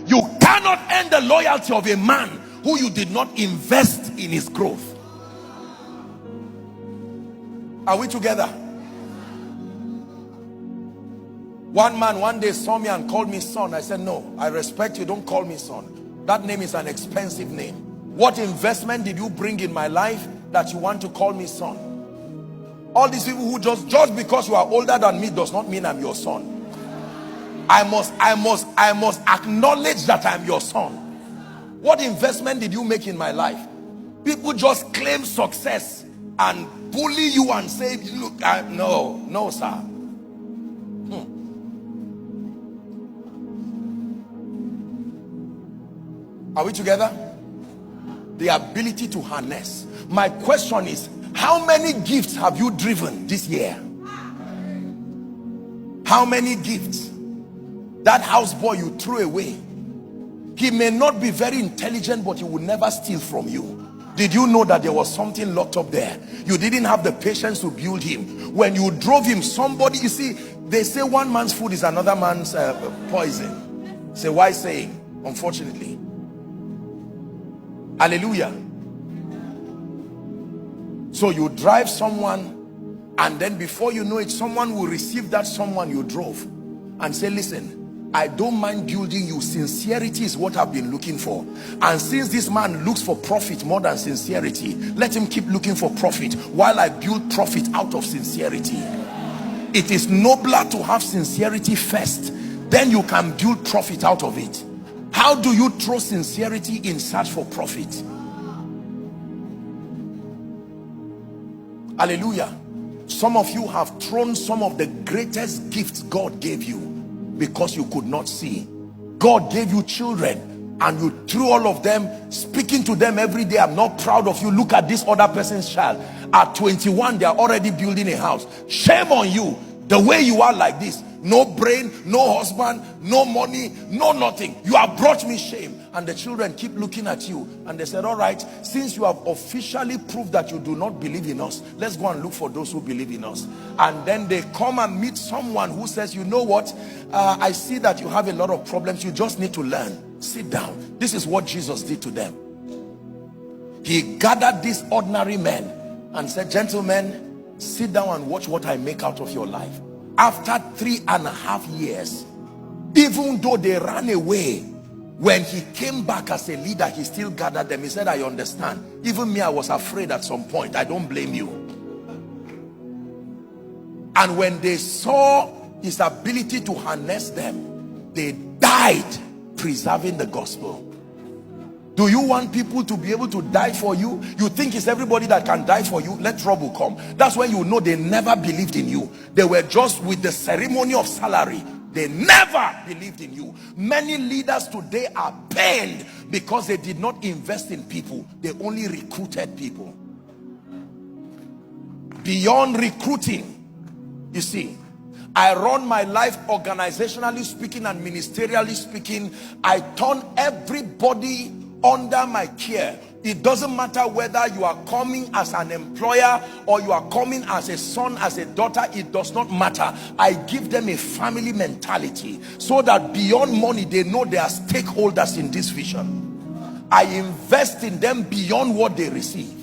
You cannot earn the loyalty of a man who you did not invest in his growth. Are we together? One man one day saw me and called me son. I said, no, I respect you, don't call me son. That name is an expensive name. What investment did you bring in my life that you want to call me son? All these people who just because you are older than me does not mean I'm your son. I must acknowledge that I'm your son. What investment did you make in my life? People just claim success and bully you and say, look, no sir. Are we together? The ability to harness. My question is, how many gifts have you driven this year? How many gifts? That houseboy you threw away, he may not be very intelligent, but he will never steal from you. Did you know that there was something locked up there? You didn't have the patience to build him. When you drove him, somebody, you see, they say one man's food is another man's poison. It's a wise saying, unfortunately. Hallelujah. So you drive someone, and then before you know it, someone will receive that someone you drove and say, listen, I don't mind building you. Sincerity is what I've been looking for. And since this man looks for profit more than sincerity, let him keep looking for profit while I build profit out of sincerity. It is nobler to have sincerity first, then you can build profit out of it. How do you throw sincerity in search for profit? Hallelujah. Some of you have thrown some of the greatest gifts God gave you because you could not see. God gave you children and you threw all of them, speaking to them every day. I'm not proud of you. Look at this other person's child. At 21, they are already building a house. Shame on you. The way you are like this. No brain, no husband, no money, no nothing. You have brought me shame. And the children keep looking at you. And they said, all right, since you have officially proved that you do not believe in us, let's go and look for those who believe in us. And then they come and meet someone who says, you know what? I see that you have a lot of problems. You just need to learn. Sit down. This is what Jesus did to them. He gathered these ordinary men and said, gentlemen, sit down and watch what I make out of your life. After 3.5 years, even though they ran away, when he came back as a leader, he still gathered them. He said, I understand. Even me, I was afraid at some point. I don't blame you. And when they saw his ability to harness them, they died preserving the gospel. Do you want people to be able to die for you? You think it's everybody that can die for you? Let trouble come. That's when you know they never believed in you. They were just with the ceremony of salary. They never believed in you. Many leaders today are pained because they did not invest in people. They only recruited people. Beyond recruiting, you see, I run my life organizationally speaking and ministerially speaking. I turn everybody under my care. It doesn't matter whether you are coming as an employer or you are coming as a son, as a daughter. It does not matter. I give them a family mentality so that beyond money, they know they are stakeholders in this vision. I invest in them beyond what they receive.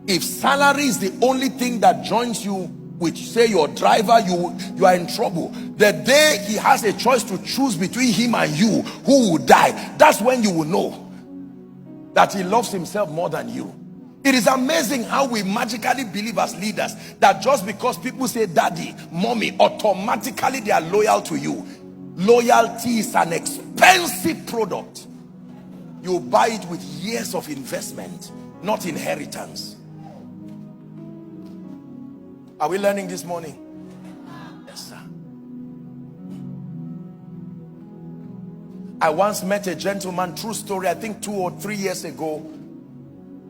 If salary is the only thing that joins you with, say, your driver, you are in trouble. The day he has a choice to choose between him and you, who will die, that's when you will know that he loves himself more than you. It is amazing how we magically believe as leaders that just because people say daddy, mommy, automatically they are loyal to you. Loyalty is an expensive product. You buy it with years of investment, not inheritance. Are we learning this morning? Yes, sir. I once met a gentleman, true story, I think 2 or 3 years ago.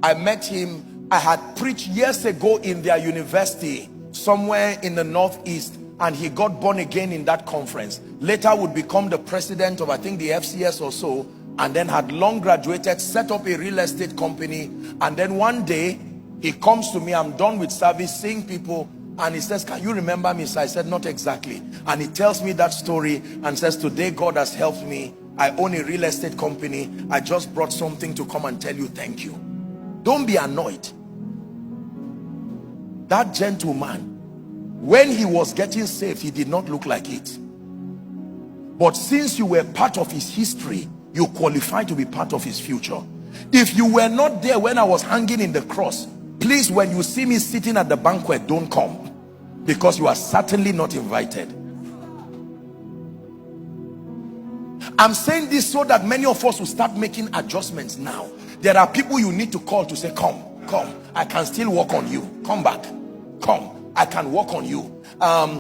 I met him. I had preached years ago in their university, somewhere in the Northeast, and he got born again in that conference. Later would become the president of, I think, the FCS or so, and then had long graduated, set up a real estate company. And then one day, he comes to me, I'm done with service, seeing people, And he says, can you remember me? So I said, not exactly. And he tells me that story and says, today God has helped me. I own a real estate company. I just brought something to come and tell you thank you. Don't be annoyed. That gentleman, when he was getting saved, he did not look like it. But since you were part of his history, you qualify to be part of his future. If you were not there when I was hanging in the cross, please, when you see me sitting at the banquet, don't come, because you are certainly not invited. I'm saying this so that many of us will start making adjustments now. There are people you need to call to say, come, I can still work on you. Come back, come, I can work on you.